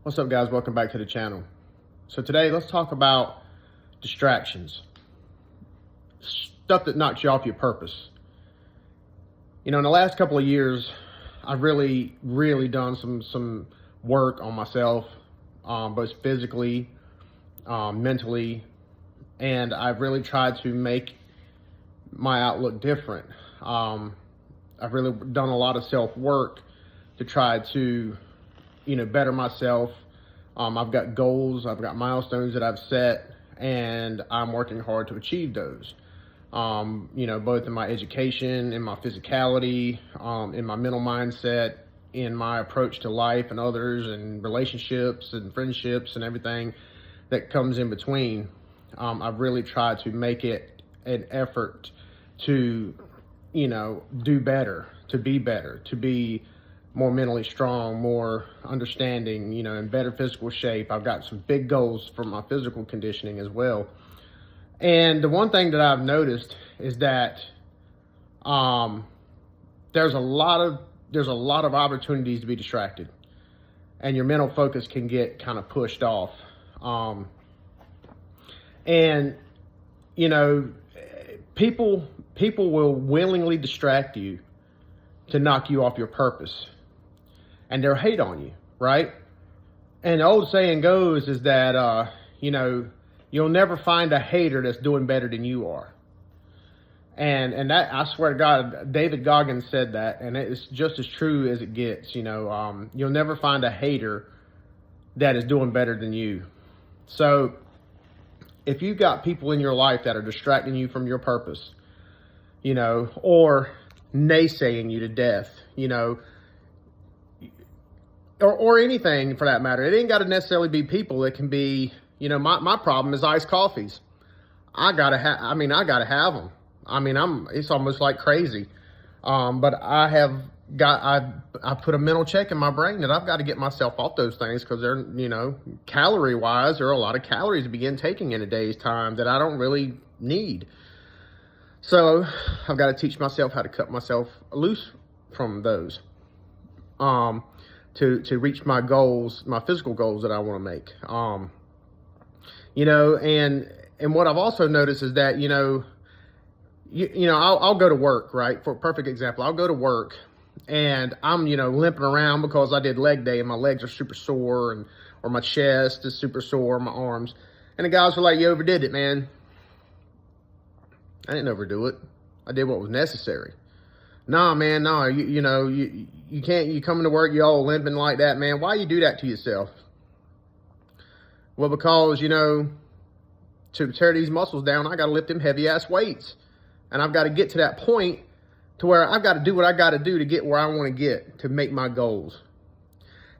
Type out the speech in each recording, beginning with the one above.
What's up, guys? Welcome back to the channel. So today, let's talk about distractions. Stuff that knocks you off your purpose. In the last couple of years, I've really done some work on myself, both physically, mentally, and I've really tried to make my outlook different. I've really done a lot of self-work to try to better myself. I've got goals, I've got milestones that I've set, and I'm working hard to achieve those. Both in my education, in my physicality, in my mental mindset, in my approach to life and others, and relationships and friendships and everything that comes in between. I've really tried to make it an effort to, do better, to be more mentally strong, more understanding, in better physical shape. I've got some big goals for my physical conditioning as well. And the one thing that I've noticed is that there's a lot of opportunities to be distracted, and your mental focus can get kind of pushed off. People will willingly distract you to knock you off your purpose, and they'll hate on you, right? And the old saying goes is that, you'll never find a hater that's doing better than you are. And that, I swear to God, David Goggins said that, and it's just as true as it gets. You'll never find a hater that is doing better than you. So if you've got people in your life that are distracting you from your purpose, or naysaying you to death, or anything for that matter. It ain't got to necessarily be people. It can be, my problem is iced coffees. I gotta have them. It's almost like crazy. But I put a mental check in my brain that I've got to get myself off those things, because they're, calorie wise, there are a lot of calories to begin taking in a day's time that I don't really need. So I've got to teach myself how to cut myself loose from those, to reach my goals, my physical goals that I want to make. And what I've also noticed is that, I'll go to work, right? For a perfect example, I'll go to work and I'm, limping around because I did leg day and my legs are super sore, or my chest is super sore, my arms. And the guys were like, "You overdid it, man." I didn't overdo it. I did what was necessary. Nah, man, no, you can't, you coming to work, you all limping like that, man. Why you do that to yourself? Well, because, to tear these muscles down, I got to lift them heavy ass weights. And I've got to get to that point to where I've got to do what I got to do to get where I want to get, to make my goals.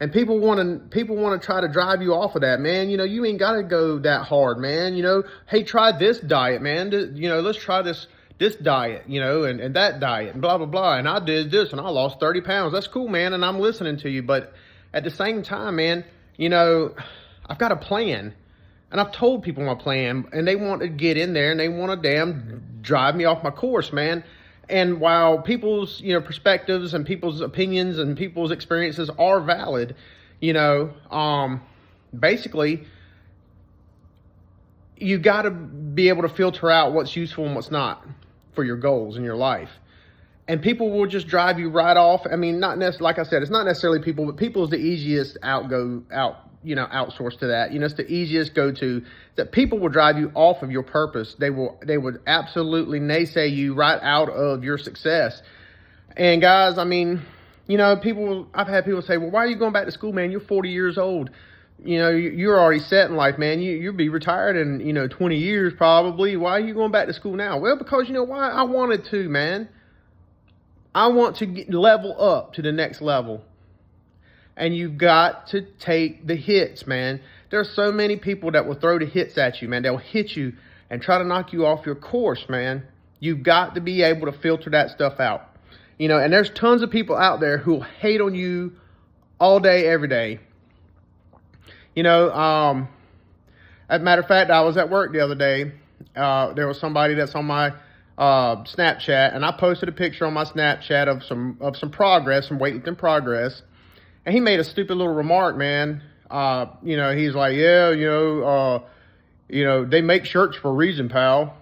And people want to try to drive you off of that, man. You ain't got to go that hard, man. Hey, try this diet, man. Let's try this diet, and that diet, and blah, blah, blah. And I did this and I lost 30 pounds. That's cool, man. And I'm listening to you. But at the same time, man, I've got a plan, and I've told people my plan, and they want to get in there and they want to damn drive me off my course, man. And while people's, perspectives and people's opinions and people's experiences are valid, basically, you got to be able to filter out what's useful and what's not for your goals in your life. And people will just drive you right off. Not necessarily, like I said, it's not necessarily people, but people is the easiest outsource to that. It's the easiest go-to, that people will drive you off of your purpose. They would absolutely naysay you right out of your success. And guys, I've had people say, "Well, why are you going back to school, man? You're 40 years old. You're already set in life, man. You'll be retired in, 20 years probably. Why are you going back to school now?" Well, because why? I wanted to, man. I want to level up to the next level. And you've got to take the hits, man. There are so many people that will throw the hits at you, man. They'll hit you and try to knock you off your course, man. You've got to be able to filter that stuff out. And there's tons of people out there who will hate on you all day, every day. As a matter of fact, I was at work the other day. There was somebody that's on my Snapchat, and I posted a picture on my Snapchat of some progress, some weightlifting progress. And he made a stupid little remark, man. he's like, yeah, they make shirts for a reason, pal.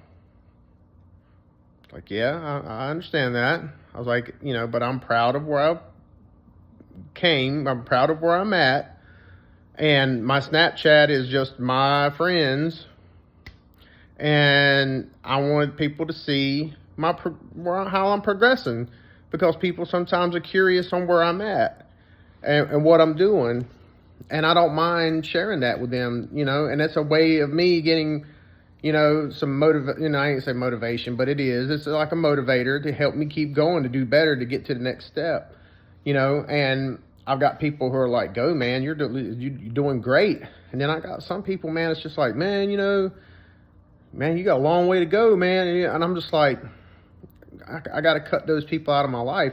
Like, yeah, I understand that. I was like, but I'm proud of where I came. I'm proud of where I'm at. And my Snapchat is just my friends. And I want people to see how I'm progressing, because people sometimes are curious on where I'm at and what I'm doing. And I don't mind sharing that with them, and it's a way of me getting, some I ain't say motivation, but it's like a motivator to help me keep going, to do better, to get to the next step, and I've got people who are like, go, man, you're doing great. And then I got some people, man, it's just like, man, man, you got a long way to go, man. And I'm just like, I got to cut those people out of my life.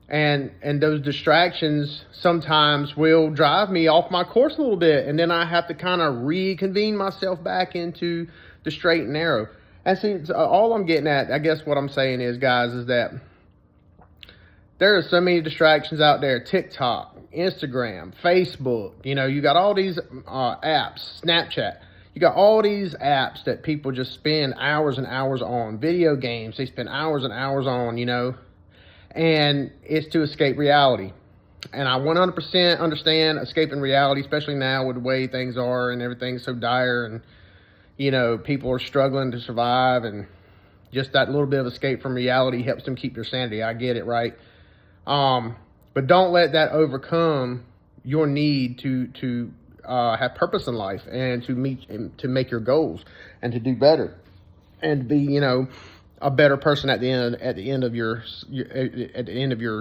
And those distractions sometimes will drive me off my course a little bit. And then I have to kind of reconvene myself back into the straight and narrow. And see, all I'm getting at, I guess what I'm saying is, guys, is that there are so many distractions out there. TikTok, Instagram, Facebook, you got all these apps, Snapchat. You got all these apps that people just spend hours and hours on. Video games, they spend hours and hours on, and it's to escape reality. And I 100% understand escaping reality, especially now with the way things are and everything's so dire, and, people are struggling to survive, and just that little bit of escape from reality helps them keep their sanity. I get it, right? But don't let that overcome your need to have purpose in life, and to make your goals, and to do better, and to be, a better person at the end of your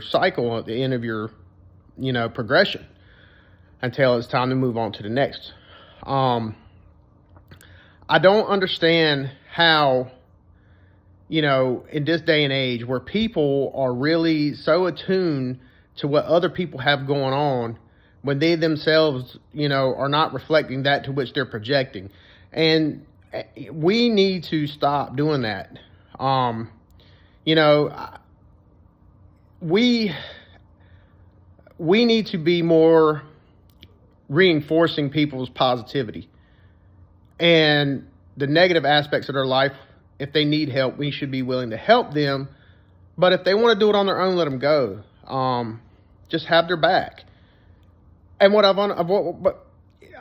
cycle, at the end of your, progression, until it's time to move on to the next. I don't understand how, in this day and age where people are really so attuned to what other people have going on, when they themselves, are not reflecting that to which they're projecting. And we need to stop doing that. We need to be more reinforcing people's positivity and the negative aspects of their life. If they need help, we should be willing to help them. But if they want to do it on their own, let them go. Just have their back. And but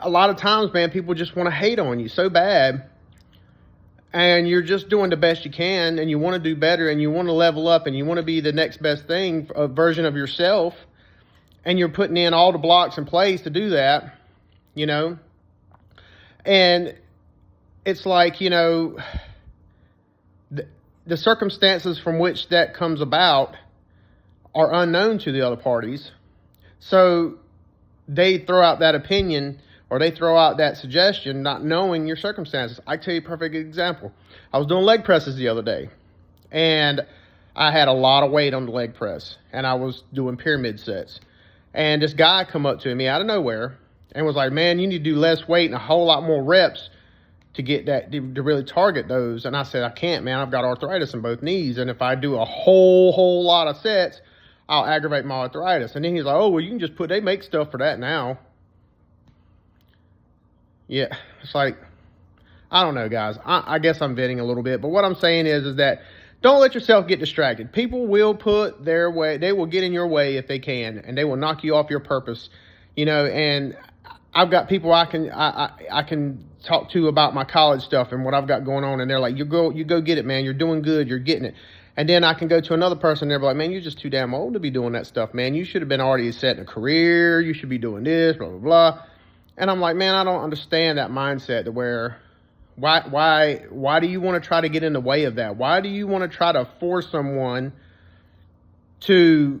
a lot of times, man, people just want to hate on you so bad, and you're just doing the best you can, and you want to do better, and you want to level up, and you want to be the next best thing, a version of yourself, and you're putting in all the blocks in place to do that, and it's like, the circumstances from which that comes about are unknown to the other parties. So they throw out that opinion, or they throw out that suggestion, not knowing your circumstances. I tell you a perfect example. I was doing leg presses the other day, and I had a lot of weight on the leg press, and I was doing pyramid sets. And this guy come up to me out of nowhere and was like, man, you need to do less weight and a whole lot more reps to get that, to really target those. And I said, I can't, man. I've got arthritis in both knees, and if I do a whole lot of sets, I'll aggravate my arthritis. And then he's like, oh, well, you can just they make stuff for that now. Yeah, it's like, I don't know, guys. I guess I'm venting a little bit, but what I'm saying is that don't let yourself get distracted. People will put their way, they will get in your way if they can, and they will knock you off your purpose, and I've got people I can talk to about my college stuff and what I've got going on, and they're like, you go get it, man. You're doing good. You're getting it. And then I can go to another person, and they're like, man, you're just too damn old to be doing that stuff, man. You should have been already set in a career. You should be doing this, blah, blah, blah. And I'm like, man, I don't understand that mindset, to where why do you want to try to get in the way of that? Why do you want to try to force someone to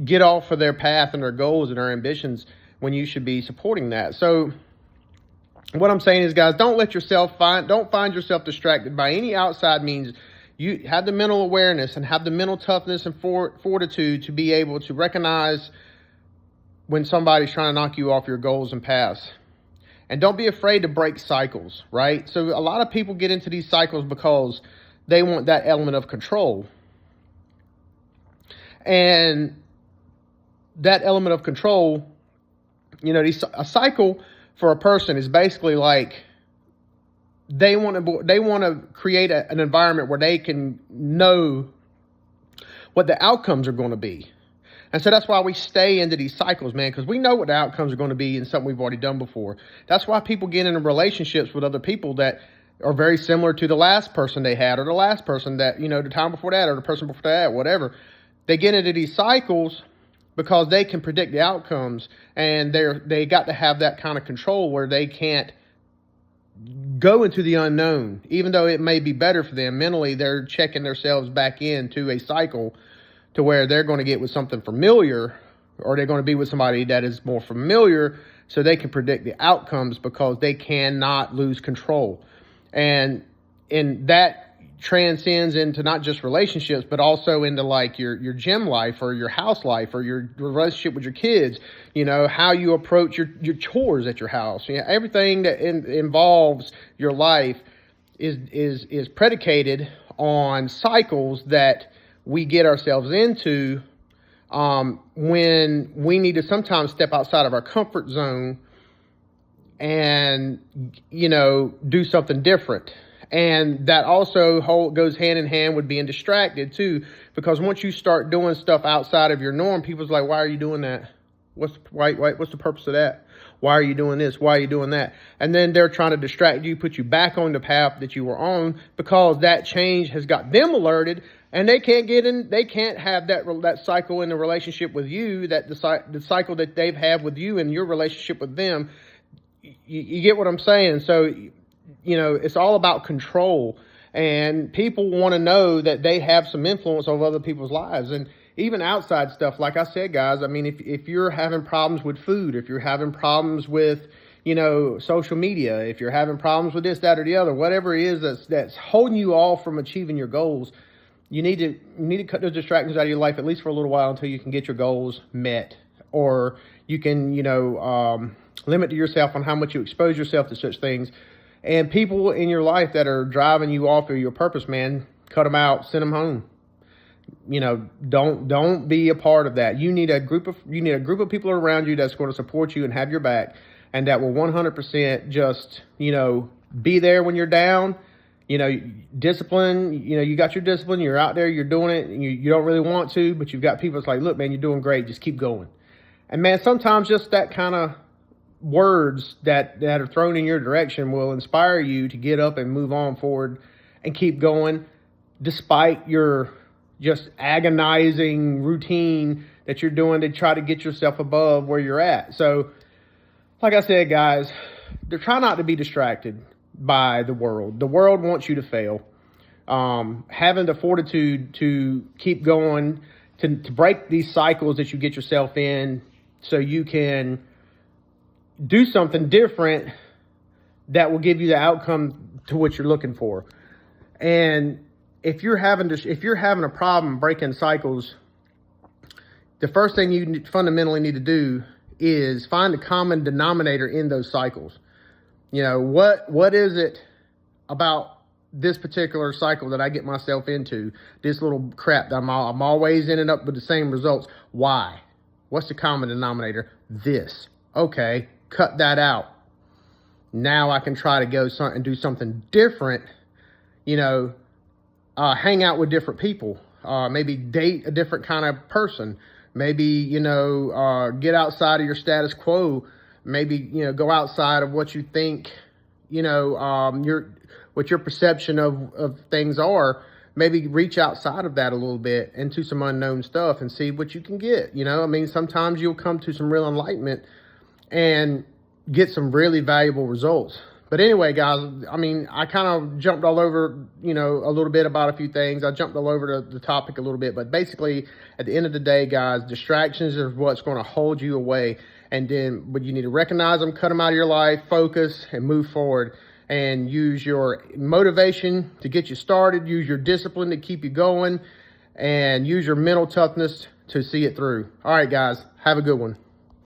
get off of their path and their goals and their ambitions when you should be supporting that? So what I'm saying is, guys, don't find yourself distracted by any outside means. You have the mental awareness and have the mental toughness and fortitude to be able to recognize when somebody's trying to knock you off your goals and paths. And don't be afraid to break cycles, right? So a lot of people get into these cycles because they want that element of control. And that element of control You know, a cycle for a person is basically like they want to create an environment where they can know what the outcomes are going to be. And so that's why we stay into these cycles, man, because we know what the outcomes are going to be in something we've already done before. That's why people get into relationships with other people that are very similar to the last person they had, or the last person that, you know, the time before that, or the person before that, whatever. They get into these cycles because they can predict the outcomes, and they got to have that kind of control where they can't go into the unknown. Even though it may be better for them mentally, they're checking themselves back into a cycle to where they're going to get with something familiar, or they're going to be with somebody that is more familiar, so they can predict the outcomes because they cannot lose control. And that transcends into not just relationships, but also into like your gym life, or your house life, or your relationship with your kids. You know, how you approach your chores at your house. You know, everything that involves your life is predicated on cycles that we get ourselves into when we need to sometimes step outside of our comfort zone and, you know, do something different. And that also goes hand in hand with being distracted too, because once you start doing stuff outside of your norm, people's like, why are you doing that? What's the purpose of that? Why are you doing this? Why are you doing that? And then they're trying to distract you, put you back on the path that you were on, because that change has got them alerted, and they can't get in. They can't have that cycle in the relationship with you, that the cycle that they've had with you and your relationship with them. You get what I'm saying? So, you know, it's all about control, and people want to know that they have some influence over other people's lives. And even outside stuff, like I said, guys, I mean, if you're having problems with food, if you're having problems with, you know, social media, if you're having problems with this, that, or the other, whatever it is that's holding you off from achieving your goals, you need to cut those distractions out of your life, at least for a little while, until you can get your goals met, or you can, you know, limit yourself on how much you expose yourself to such things. And people in your life that are driving you off of your purpose, man, cut them out, send them home. You know, don't be a part of that. You need a group of people around you that's going to support you and have your back, and that will 100% just, you know, be there when you're down. You know, discipline, you know, you got your discipline, you're out there, you're doing it, and you don't really want to, but you've got people that's like, look, man, you're doing great, just keep going. And man, sometimes just that kind of words that are thrown in your direction will inspire you to get up and move on forward and keep going, despite your just agonizing routine that you're doing to try to get yourself above where you're at. So, like I said, guys, try not to be distracted by the world. The world wants you to fail. Having the fortitude to keep going, to break these cycles that you get yourself in, so you can do something different that will give you the outcome to what you're looking for. And if you're having a problem breaking cycles, the first thing you fundamentally need to do is find a common denominator in those cycles. You know, what is it about this particular cycle that I get myself into, this little crap that I'm always ending up with the same results? Why? What's the common denominator? This. Okay, cut that out. Now I can try to go and do something different. You know, hang out with different people. Maybe date a different kind of person. Maybe, you know, get outside of your status quo. Maybe, you know, go outside of what you think, you know, what your perception of things are. Maybe reach outside of that a little bit into some unknown stuff and see what you can get. You know, I mean, sometimes you'll come to some real enlightenment and get some really valuable results. But anyway, guys, I mean, I kind of jumped all over, you know, a little bit about a few things. I jumped all over the topic a little bit. But basically, at the end of the day, guys, distractions are what's going to hold you away. But you need to recognize them, cut them out of your life, focus, and move forward. And use your motivation to get you started. Use your discipline to keep you going. And use your mental toughness to see it through. All right, guys, have a good one.